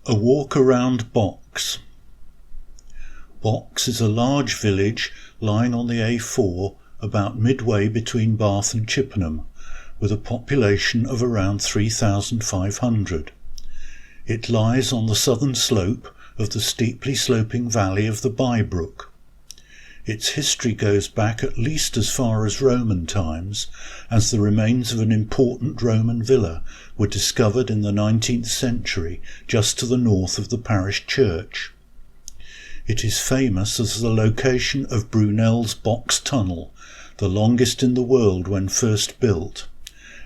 A walk around Box. Box is a large village lying on the A4 about midway between Bath and Chippenham, with a population of around 3,500. It lies on the southern slope of the steeply sloping valley of the Dalebrook. Its history goes back at least as far as Roman times, as the remains of an important Roman villa were discovered in the 19th century just to the north of the parish church. It is famous as the location of Brunel's Box Tunnel, the longest in the world when first built,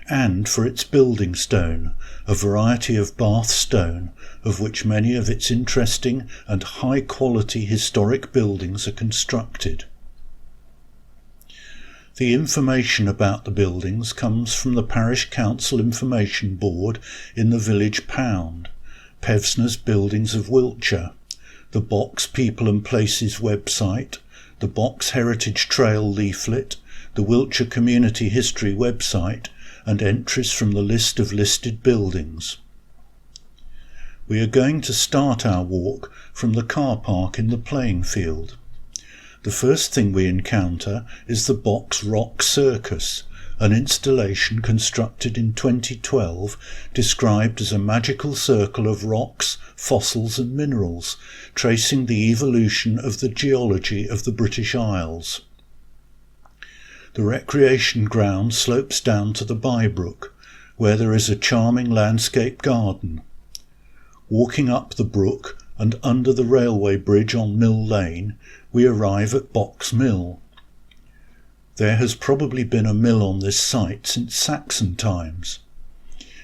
and for its building stone, a variety of Bath stone, of which many of its interesting and high-quality historic buildings are constructed. The information about the buildings comes from the Parish Council Information Board in the village pound, Pevsner's Buildings of Wiltshire, the Box People and Places website, the Box Heritage Trail leaflet, the Wiltshire Community History website, and entries from the list of listed buildings. We are going to start our walk from the car park in the playing field. The first thing we encounter is the Box Rock Circus, an installation constructed in 2012 described as a magical circle of rocks, fossils and minerals, tracing the evolution of the geology of the British Isles. The recreation ground slopes down to the Dalebrook, where there is a charming landscape garden. Walking up the brook and under the railway bridge on Mill Lane, we arrive at Box Mill. There has probably been a mill on this site since Saxon times.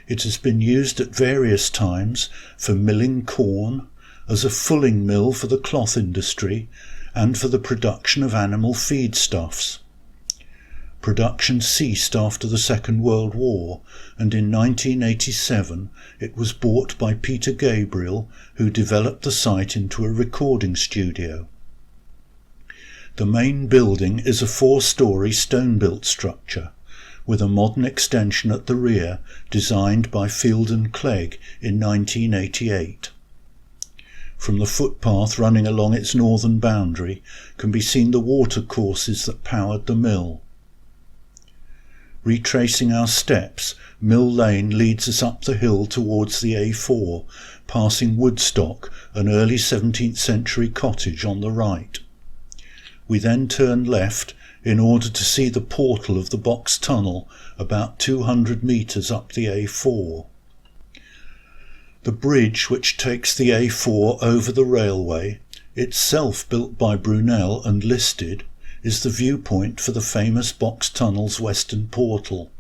It has been used at various times for milling corn, as a fulling mill for the cloth industry, and for the production of animal feedstuffs. Production ceased after the Second World War, and in 1987 it was bought by Peter Gabriel, who developed the site into a recording studio. The main building is a 4-storey stone-built structure, with a modern extension at the rear designed by Field and Clegg in 1988. From the footpath running along its northern boundary can be seen the watercourses that powered the mill. Retracing our steps, Mill Lane leads us up the hill towards the A4, passing Woodstock, an early 17th century cottage on the right. We then turn left in order to see the portal of the Box Tunnel about 200 metres up the A4. The bridge which takes the A4 over the railway, itself built by Brunel and listed, is the viewpoint for the famous Box Tunnel's western portal.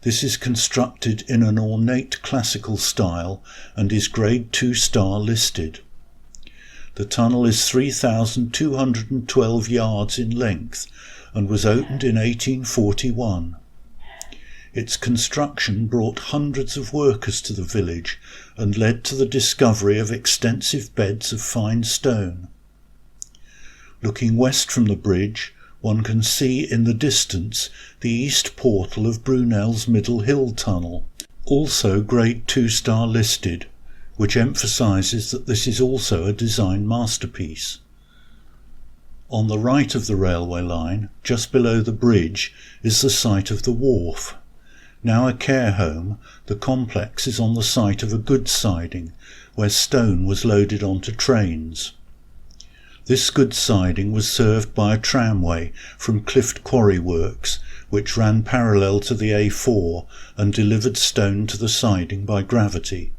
This is constructed in an ornate classical style and is Grade 2 star listed. The tunnel is 3,212 yards in length and was opened in 1841. Its construction brought hundreds of workers to the village and led to the discovery of extensive beds of fine stone. Looking west from the bridge, one can see in the distance the east portal of Brunel's Middle Hill Tunnel, also Grade 2 star listed, which emphasises that this is also a design masterpiece. On the right of the railway line, just below the bridge, is the site of the wharf. Now a care home, the complex is on the site of a goods siding, where stone was loaded onto trains. This goods siding was served by a tramway from Clift Quarry Works, which ran parallel to the A4 and delivered stone to the siding by gravity.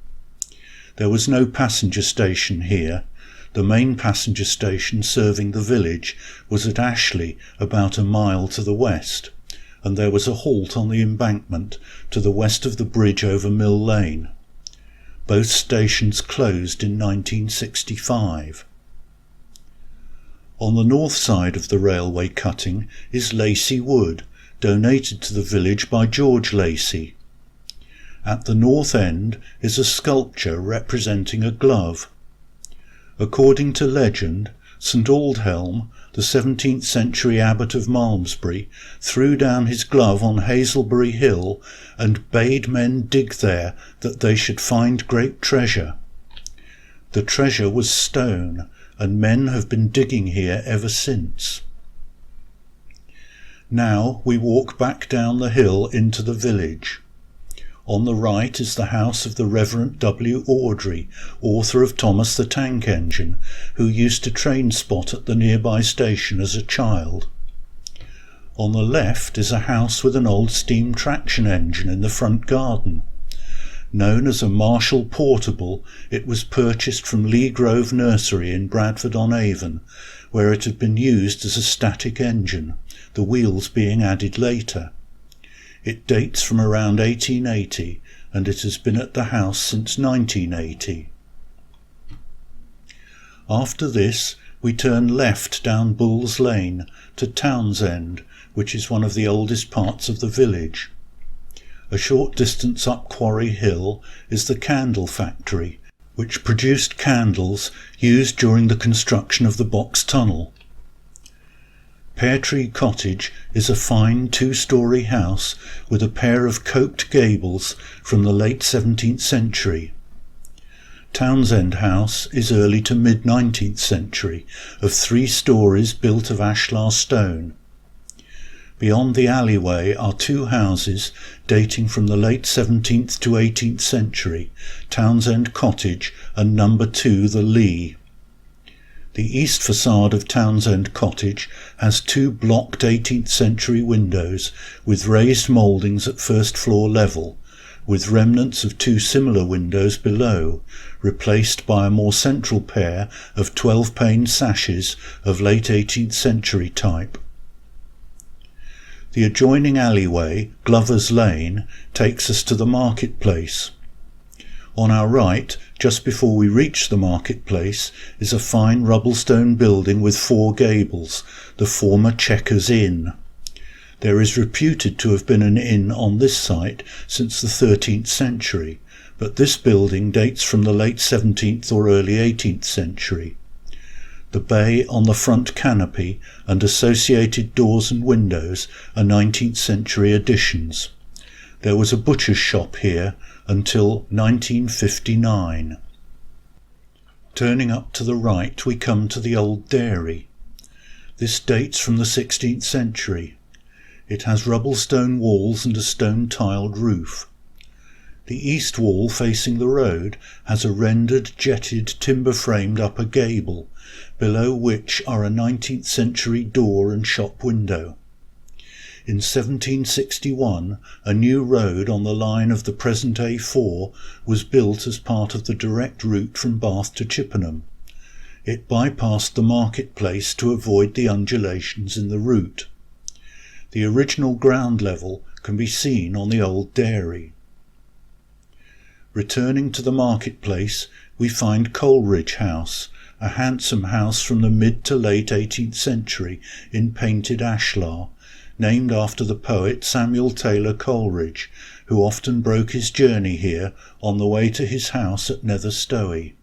There was no passenger station here. The main passenger station serving the village was at Ashley, about a mile to the west, and there was a halt on the embankment to the west of the bridge over Mill Lane. Both stations closed in 1965. On the north side of the railway cutting is Lacey Wood, donated to the village by George Lacey. At the north end is a sculpture representing a glove. According to legend, St Aldhelm, the 17th century abbot of Malmesbury, threw down his glove on Hazelbury Hill and bade men dig there that they should find great treasure. The treasure was stone, and men have been digging here ever since. Now we walk back down the hill into the village. On the right is the house of the Reverend W. Awdry, author of Thomas the Tank Engine, who used to train spot at the nearby station as a child. On the left is a house with an old steam traction engine in the front garden. Known as a Marshall Portable, it was purchased from Lee Grove Nursery in Bradford-on-Avon, where it had been used as a static engine, the wheels being added later. It dates from around 1880, and it has been at the house since 1980. After this, we turn left down Bull's Lane to Townsend, which is one of the oldest parts of the village. A short distance up Quarry Hill is the candle factory, which produced candles used during the construction of the Box Tunnel. Pear Tree Cottage is a fine two-storey house with a pair of coped gables from the late 17th century. Townsend House is early to mid-19th century, of 3 stories built of ashlar stone. Beyond the alleyway are 2 houses dating from the late 17th to 18th century, Townsend Cottage and number 2 the Lee. The east facade of Townsend Cottage has 2 blocked 18th century windows with raised mouldings at first floor level, with remnants of 2 similar windows below, replaced by a more central pair of 12-pane sashes of late 18th century type. The adjoining alleyway, Glover's Lane, takes us to the marketplace. On our right, just before we reach the marketplace, is a fine rubble-stone building with 4 gables, the former Chequers Inn. There is reputed to have been an inn on this site since the 13th century, but this building dates from the late 17th or early 18th century. The bay on the front canopy and associated doors and windows are 19th century additions. There was a butcher's shop here until 1959. Turning up to the right, we come to the old dairy. This dates from the 16th century. It has rubble-stone walls and a stone-tiled roof. The east wall facing the road has a rendered jetted timber-framed upper gable, below which are a 19th century door and shop window. In 1761, a new road on the line of the present A4 was built as part of the direct route from Bath to Chippenham. It bypassed the marketplace to avoid the undulations in the route. The original ground level can be seen on the old dairy. Returning to the marketplace, we find Coleridge House, a handsome house from the mid to late 18th century in painted ashlar, named after the poet Samuel Taylor Coleridge, who often broke his journey here on the way to his house at Nether Stowey.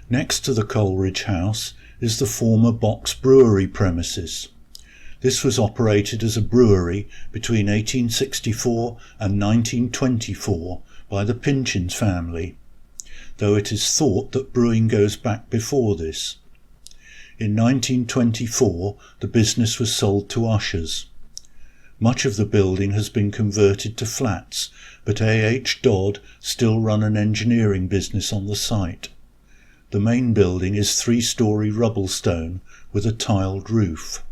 Next to the Coleridge House is the former Box Brewery premises. This was operated as a brewery between 1864 and 1924 by the Pinchins family, though it is thought that brewing goes back before this. In 1924, the business was sold to ushers. Much of the building has been converted to flats, but A.H. Dodd still run an engineering business on the site. The main building is 3-storey rubble-stone with a tiled roof.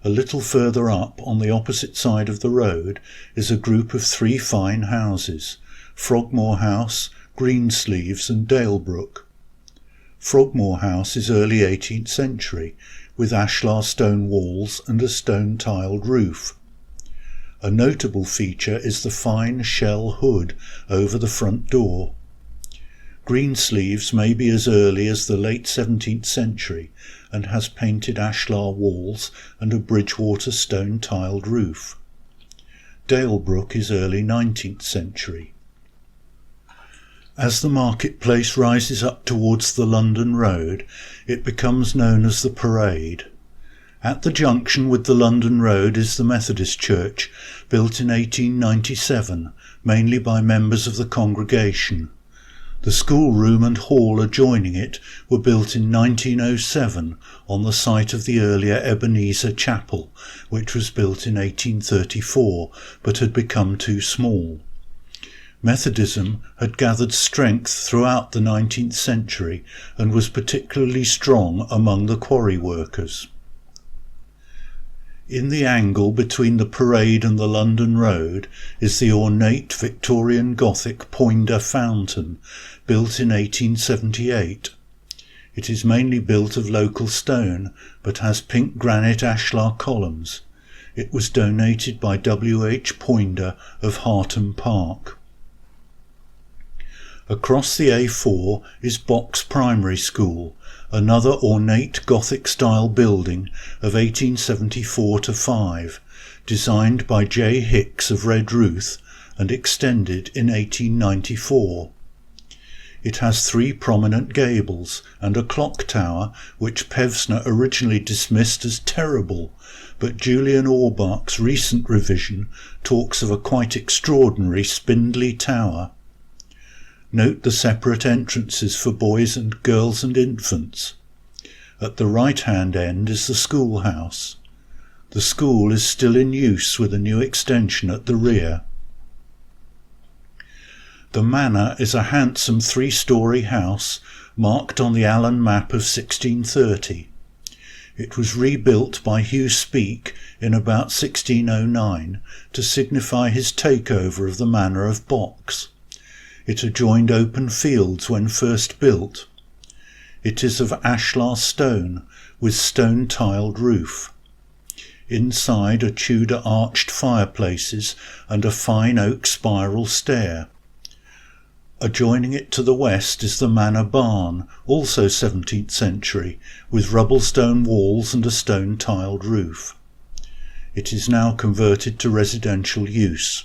A little further up, on the opposite side of the road, is a group of 3 fine houses, Frogmore House, Greensleeves and Dalebrook. Frogmore House is early 18th century, with ashlar stone walls and a stone-tiled roof. A notable feature is the fine shell hood over the front door. Greensleeves may be as early as the late 17th century and has painted ashlar walls and a Bridgewater stone-tiled roof. Dalebrook is early 19th century. As the marketplace rises up towards the London Road, it becomes known as the Parade. At the junction with the London Road is the Methodist Church, built in 1897, mainly by members of the congregation. The schoolroom and hall adjoining it were built in 1907 on the site of the earlier Ebenezer Chapel, which was built in 1834 but had become too small. Methodism had gathered strength throughout the 19th century and was particularly strong among the quarry workers. In the angle between the Parade and the London Road is the ornate Victorian Gothic Poinder Fountain, built in 1878. It is mainly built of local stone, but has pink granite ashlar columns. It was donated by W. H. Poinder of Hartham Park. Across the A4 is Box Primary School, another ornate Gothic-style building of 1874-5, designed by J. Hicks of Redruth and extended in 1894. It has 3 prominent gables and a clock tower which Pevsner originally dismissed as terrible, but Julian Auerbach's recent revision talks of a quite extraordinary spindly tower. Note the separate entrances for boys and girls and infants. At the right-hand end is the schoolhouse. The school is still in use with a new extension at the rear. The Manor is a handsome 3-storey house marked on the Allen map of 1630. It was rebuilt by Hugh Speke in about 1609 to signify his takeover of the Manor of Box. It adjoined open fields when first built. It is of ashlar stone with stone-tiled roof. Inside are Tudor arched fireplaces and a fine oak spiral stair. Adjoining it to the west is the Manor Barn, also 17th century, with rubble-stone walls and a stone-tiled roof. It is now converted to residential use.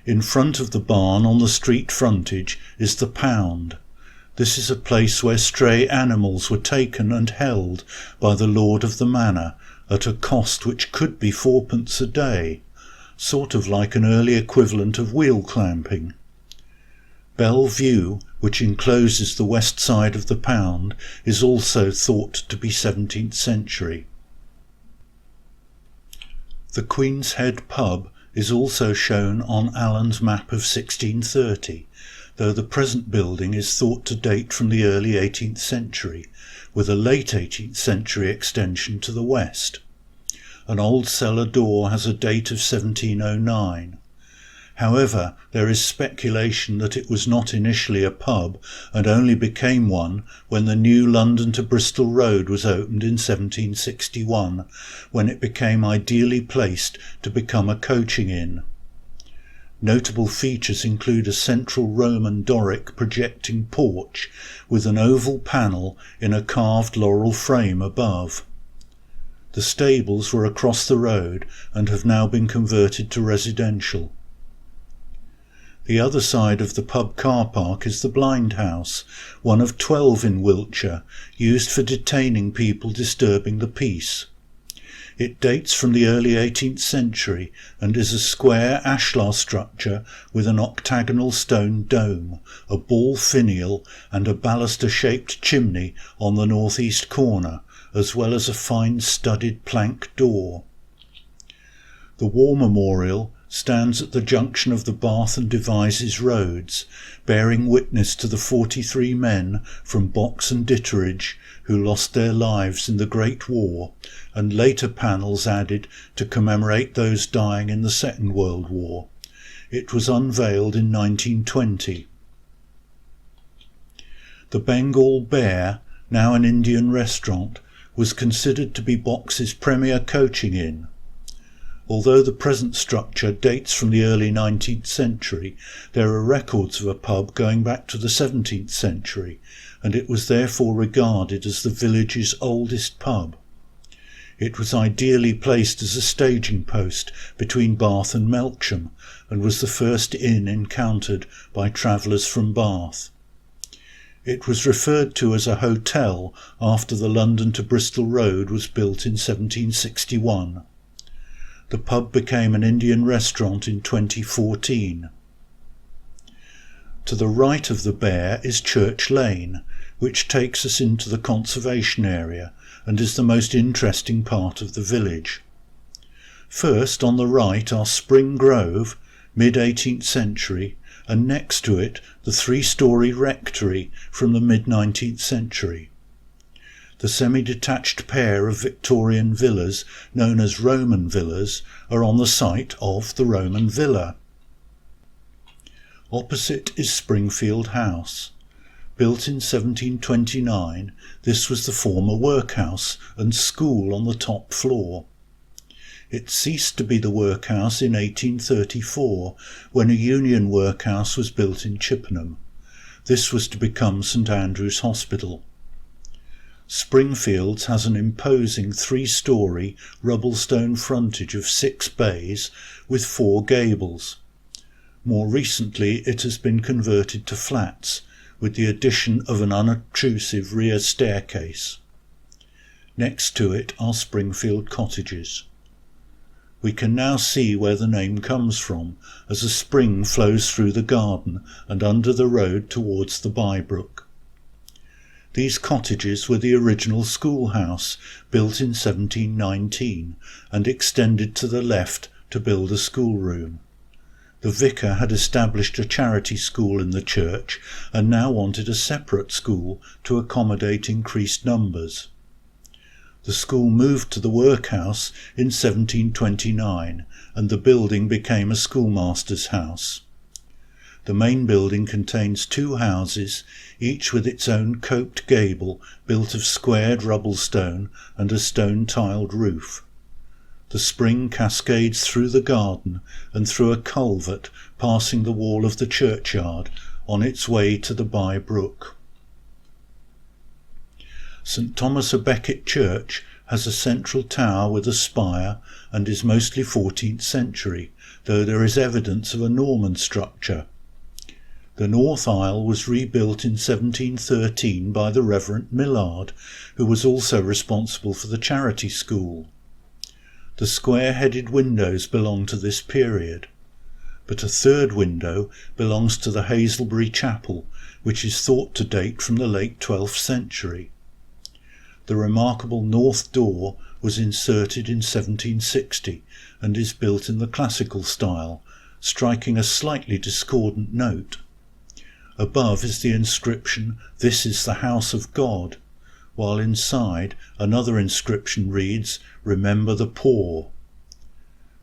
In front of the barn on the street frontage is the Pound. This is a place where stray animals were taken and held by the lord of the manor at a cost which could be 4d. a day, sort of like an early equivalent of wheel clamping. Bell View, which encloses the west side of the Pound, is also thought to be 17th century. The Queen's Head pub is also shown on Allen's map of 1630, though the present building is thought to date from the early 18th century, with a late 18th century extension to the west. An old cellar door has a date of 1709. However, there is speculation that it was not initially a pub and only became one when the new London to Bristol Road was opened in 1761, when it became ideally placed to become a coaching inn. Notable features include a central Roman Doric projecting porch with an oval panel in a carved laurel frame above. The stables were across the road and have now been converted to residential. The other side of the pub car park is the Blind House, one of 12 in Wiltshire, used for detaining people disturbing the peace. It dates from the early 18th century and is a square ashlar structure with an octagonal stone dome, a ball finial and a baluster-shaped chimney on the northeast corner, as well as a fine studded plank door. The War Memorial stands at the junction of the Bath and Devizes roads, bearing witness to the 43 men from Box and Ditteridge who lost their lives in the Great War, and later panels added to commemorate those dying in the Second World War. It was unveiled in 1920. The Bengal Bear, now an Indian restaurant, was considered to be Box's premier coaching inn. Although the present structure dates from the early 19th century, there are records of a pub going back to the 17th century, and it was therefore regarded as the village's oldest pub. It was ideally placed as a staging post between Bath and Melksham, and was the first inn encountered by travellers from Bath. It was referred to as a hotel after the London to Bristol Road was built in 1761. The pub became an Indian restaurant in 2014. To the right of the Bear is Church Lane, which takes us into the conservation area and is the most interesting part of the village. First, on the right are Spring Grove, mid-18th century, and next to it the three-storey rectory from the mid-19th century. The semi-detached pair of Victorian villas, known as Roman villas, are on the site of the Roman villa. Opposite is Springfield House. Built in 1729, this was the former workhouse and school on the top floor. It ceased to be the workhouse in 1834, when a Union workhouse was built in Chippenham. This was to become St Andrew's Hospital. Springfields has an imposing three-storey rubble-stone frontage of 6 bays with 4 gables. More recently it has been converted to flats, with the addition of an unobtrusive rear staircase. Next to it are Springfield Cottages. We can now see where the name comes from, as a spring flows through the garden and under the road towards the Dalebrook. These cottages were the original schoolhouse, built in 1719, and extended to the left to build a schoolroom. The vicar had established a charity school in the church and now wanted a separate school to accommodate increased numbers. The school moved to the workhouse in 1729 and the building became a schoolmaster's house. The main building contains 2 houses, each with its own coped gable built of squared rubble-stone and a stone-tiled roof. The spring cascades through the garden and through a culvert passing the wall of the churchyard on its way to the Bye Brook. St Thomas a Becket Church has a central tower with a spire and is mostly 14th century, though there is evidence of a Norman structure. The north aisle was rebuilt in 1713 by the Reverend Millard, who was also responsible for the charity school. The square-headed windows belong to this period, but a third window belongs to the Hazelbury Chapel, which is thought to date from the late 12th century. The remarkable north door was inserted in 1760 and is built in the classical style, striking a slightly discordant note. Above is the inscription, "This is the house of God," while inside another inscription reads, "Remember the poor."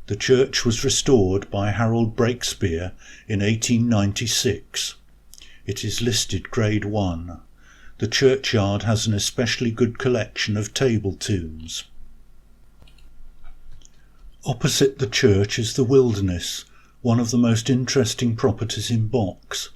The church was restored by Harold Breakspear in 1896. It is listed Grade 1. The churchyard has an especially good collection of table tombs. Opposite the church is the Wilderness, one of the most interesting properties in Box.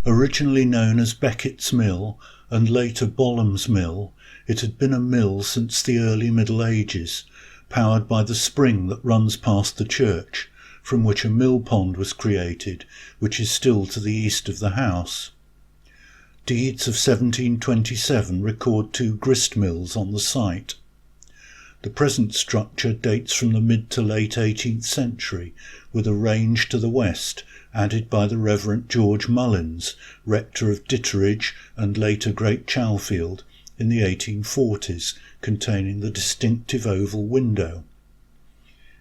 Originally known as Becket's Mill and later Bolham's Mill, it had been a mill since the early Middle Ages, powered by the spring that runs past the church, from which a mill pond was created, which is still to the east of the house. Deeds of 1727 record 2 grist mills on the site. The present structure dates from the mid to late 18th century, with a range to the west, added by the Reverend George Mullins, rector of Ditteridge and later Great Chalfield, in the 1840s, containing the distinctive oval window.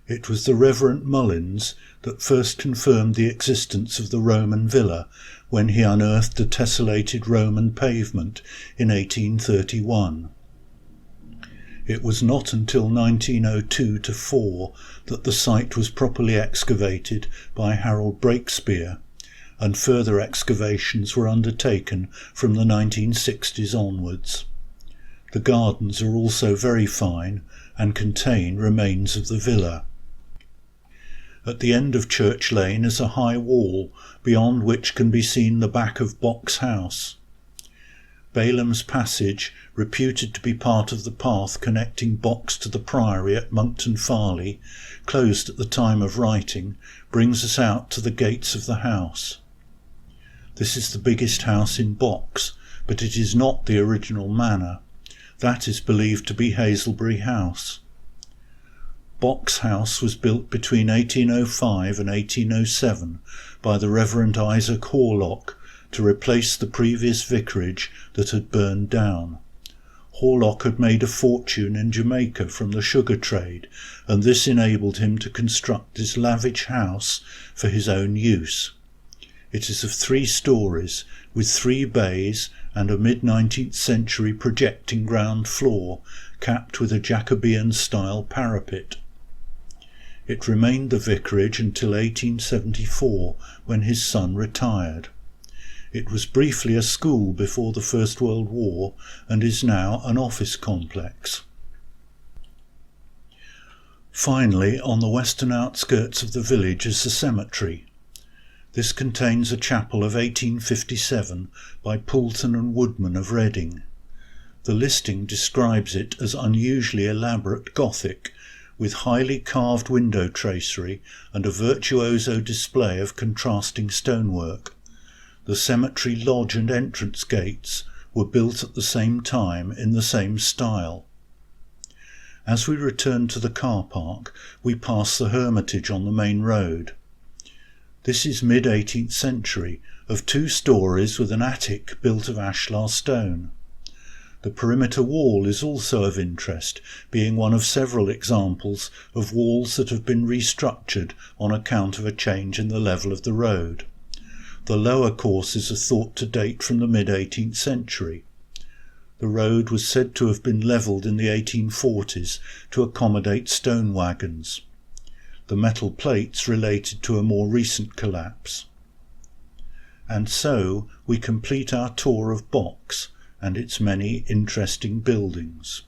It was the Reverend Mullins that first confirmed the existence of the Roman villa when he unearthed a tessellated Roman pavement in 1831. It was not until 1902-4 that the site was properly excavated by Harold Breakspear, and further excavations were undertaken from the 1960s onwards. The gardens are also very fine and contain remains of the villa. At the end of Church Lane is a high wall, beyond which can be seen the back of Box House. Balam's Passage, reputed to be part of the path connecting Box to the Priory at Monkton Farley, closed at the time of writing, brings us out to the gates of the house. This is the biggest house in Box, but it is not the original manor. That is believed to be Hazelbury House. Box House was built between 1805 and 1807 by the Reverend Isaac Horlock, to replace the previous vicarage that had burned down. Horlock had made a fortune in Jamaica from the sugar trade, and this enabled him to construct this lavish house for his own use. It is of 3 stories, with 3 bays and a mid-19th century projecting ground floor, capped with a Jacobean-style parapet. It remained the vicarage until 1874, when his son retired. It was briefly a school before the First World War and is now an office complex. Finally, on the western outskirts of the village is the cemetery. This contains a chapel of 1857 by Poulton and Woodman of Reading. The listing describes it as unusually elaborate Gothic, with highly carved window tracery and a virtuoso display of contrasting stonework. The cemetery lodge and entrance gates were built at the same time in the same style. As we return to the car park, we pass the Hermitage on the main road. This is mid-18th century, of 2 stories with an attic built of ashlar stone. The perimeter wall is also of interest, being one of several examples of walls that have been restructured on account of a change in the level of the road. The lower courses are thought to date from the mid-18th century. The road was said to have been levelled in the 1840s to accommodate stone wagons. The metal plates related to a more recent collapse. And so we complete our tour of Box and its many interesting buildings.